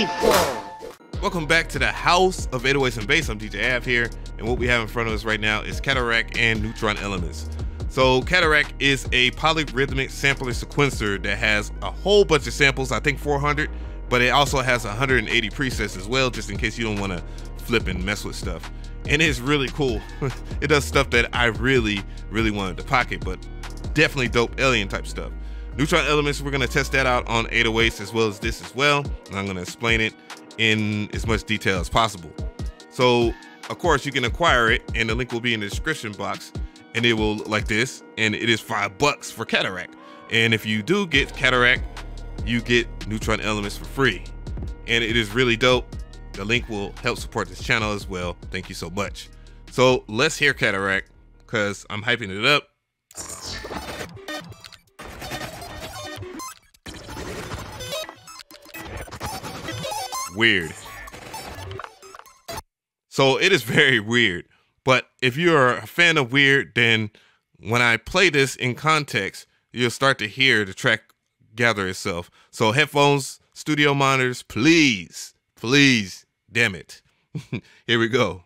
people! Welcome back to the House of 808's and Bass. I'm DJ Av here, and what we have in front of us right now is Cataract and Neutron Elements. So Cataract is a poly-rhythmic sampler sequencer that has a whole bunch of samples, I think 400, but it also has 180 presets as well, just in case you don't want to flip and mess with stuff. And it's really cool. It does stuff that I really wanted to pocket, but definitely dope alien type stuff. Neutron Elements, we're gonna test that out on 808's as well as this as well, and I'm gonna explain it in as much detail as possible. So of course you can acquire it, and the link will be in the description box, and it will look like this, and it is $5 for Cataract. And if you do get Cataract, you get Neutron Elements for free, and it is really dope. The link will help support this channel as well. Thank you so much. So let's hear Cataract, because I'm hyping it up. Weird. So it is very weird, but if you're a fan of weird, then when I play this in context, you'll start to hear the track gather itself. So headphones, studio monitors, please, damn it. Here we go.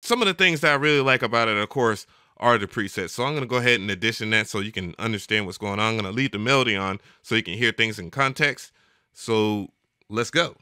Some of the things that I really like about it, of course, are the presets. So I'm going to go ahead and addition that so you can understand what's going on. I'm going to leave the melody on so you can hear things in context. So let's go.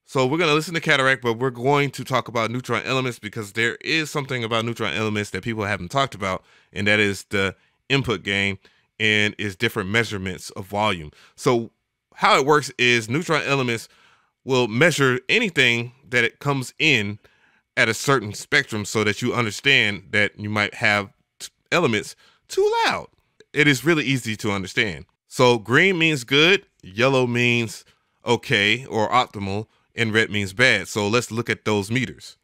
So we're going to listen to Cataract, but we're going to talk about Neutron Elements because there is something about Neutron Elements that people haven't talked about, and that is the input gain and its different measurements of volume. So how it works is Neutron Elements will measure anything that it comes in at a certain spectrum so that you understand that you might have elements too loud. It is really easy to understand. So green means good, yellow means okay or optimal, and red means bad. So let's look at those meters.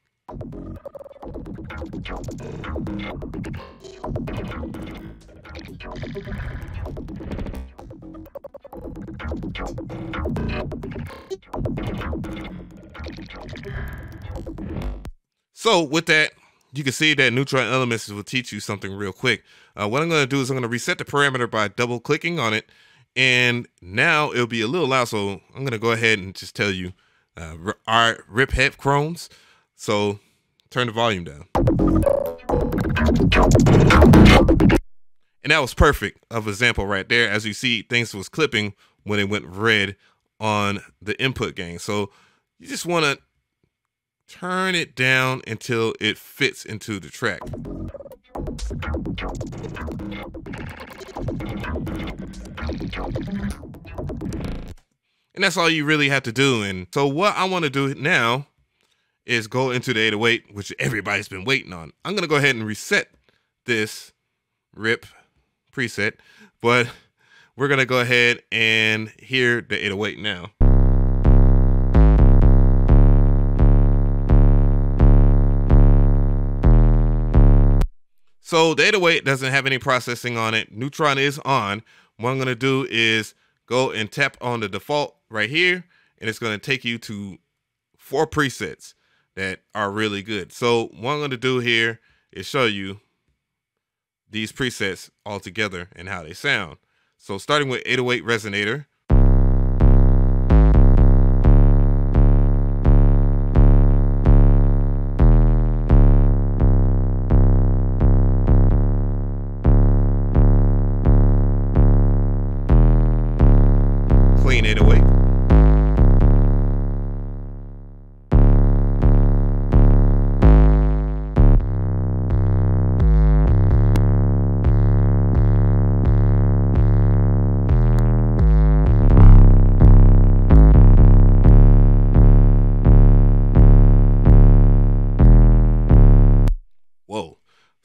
So with that, you can see that Neutron Elements will teach you something real quick. What I'm going to do is I'm going to reset the parameter by double clicking on it, and now it'll be a little loud. So I'm going to go ahead and just tell you our rip head chromes. So turn the volume down. And that was perfect of example right there. As you see, things was clipping when it went red on the input gain. So you just want to turn it down until it fits into the track. And that's all you really have to do. And so what I want to do now is go into the 808, which everybody's been waiting on. I'm going to go ahead and reset this rip preset, but we're going to go ahead and hear the 808 now. So the 808 doesn't have any processing on it. Neutron is on. What I'm going to do is go and tap on the default right here, and it's going to take you to 4 presets that are really good. So what I'm going to do here is show you these presets all together and how they sound. So starting with 808 Resonator.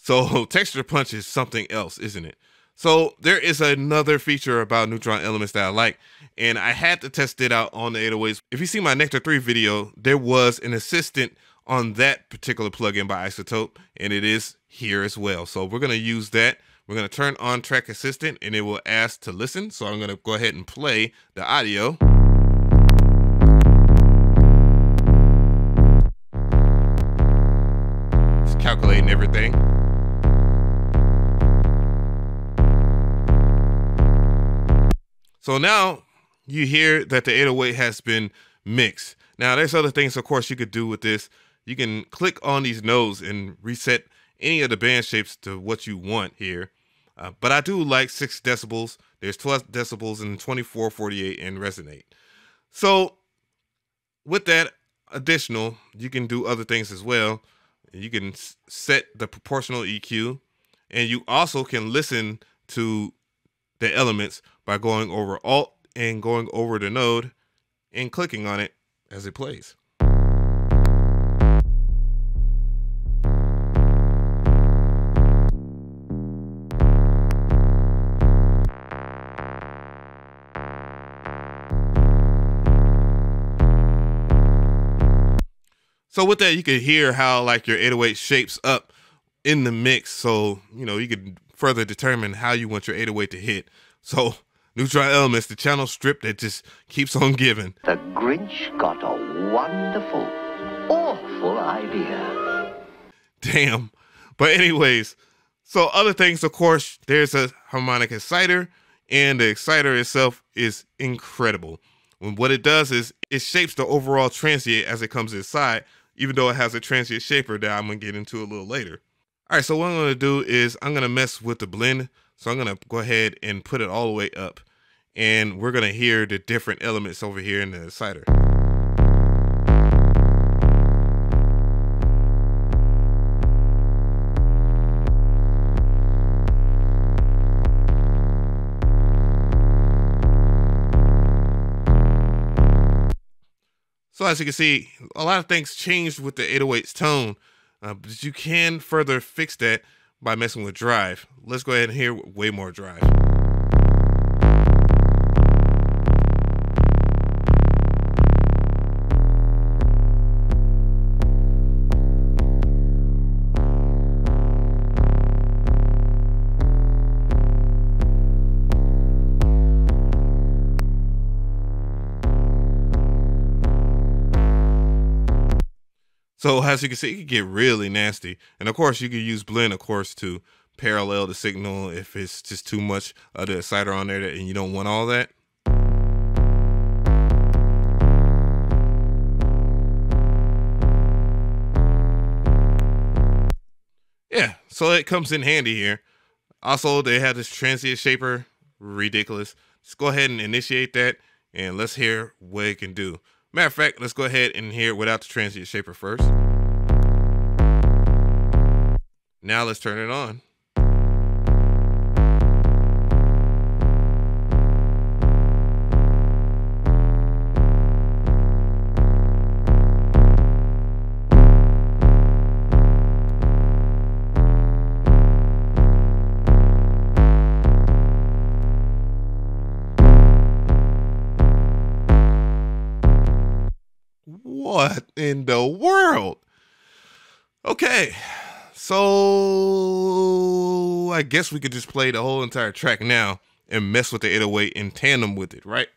So texture punch is something else, isn't it? So there is another feature about Neutron Elements that I like, and I had to test it out on the 808's. If you see my Nectar 3 video, there was an assistant on that particular plugin by iZotope, and it is here as well. So we're going to use that. We're going to turn on Track Assistant, and it will ask to listen. So I'm going to go ahead and play the audio. It's calculating everything. So now you hear that the 808 has been mixed. Now there's other things, of course, you could do with this. You can click on these nodes and reset any of the band shapes to what you want here. But I do like 6 decibels. There's 12 decibels and 24, 48, and resonate. So with that additional, you can do other things as well. You can set the proportional EQ, and you also can listen to the elements by going over Alt and going over the node and clicking on it as it plays. So with that, you can hear how like your 808 shapes up in the mix. So, you know, you can further determine how you want your 808 to hit. So Neutron Elements, the channel strip that just keeps on giving. The Grinch got a wonderful, awful idea. Damn. But anyways, so other things, of course, there's a harmonic exciter, and the exciter itself is incredible. And what it does is it shapes the overall transient as it comes inside, even though it has a transient shaper that I'm going to get into a little later. All right, so what I'm going to do is I'm going to mess with the blend. So I'm going to go ahead and put it all the way up, and we're going to hear the different elements over here in the exciter. So as you can see, a lot of things changed with the 808's tone, but you can further fix that by messing with drive. Let's go ahead and hear way more drive. So as you can see, it can get really nasty. And of course, you can use blend, of course, to parallel the signal if it's just too much of the exciter on there and you don't want all that. Yeah, so it comes in handy here. Also, they have this transient shaper, ridiculous. Just go ahead and initiate that, and let's hear what it can do. Matter of fact, let's go ahead and hear it without the transient shaper first. Now let's turn it on. What in the world? Okay, so I guess we could just play the whole entire track now and mess with the 808 in tandem with it, right?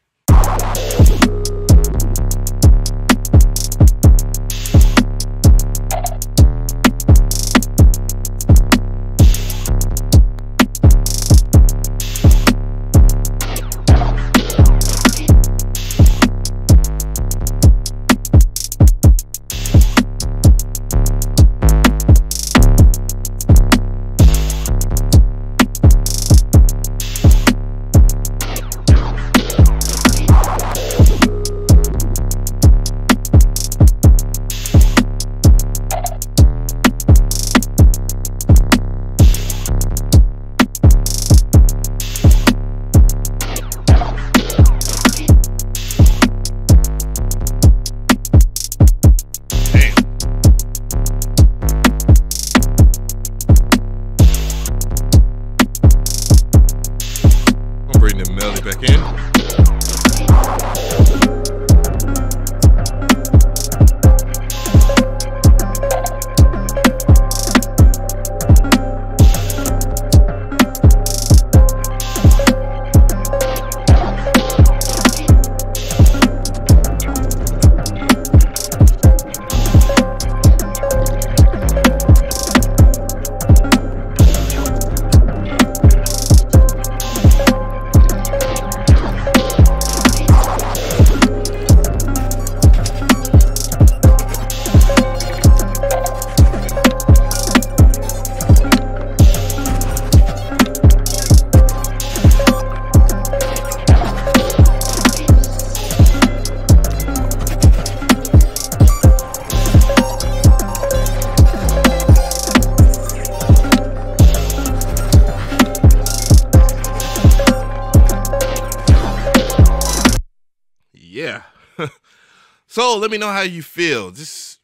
So let me know how you feel. Just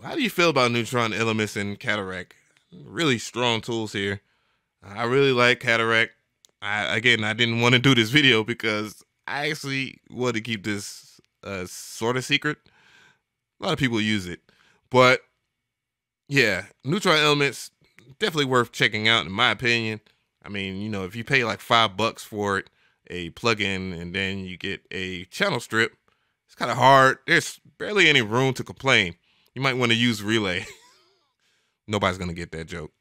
how do you feel about Neutron Elements and Cataract? Really strong tools here. I really like Cataract. I didn't want to do this video because I actually want to keep this sort of secret. A lot of people use it, but yeah, Neutron Elements definitely worth checking out in my opinion. I mean, you know, if you pay like $5 for it, a plugin, and then you get a channel strip, it's kind of hard. There's barely any room to complain. You might want to use Relay. Nobody's gonna get that joke.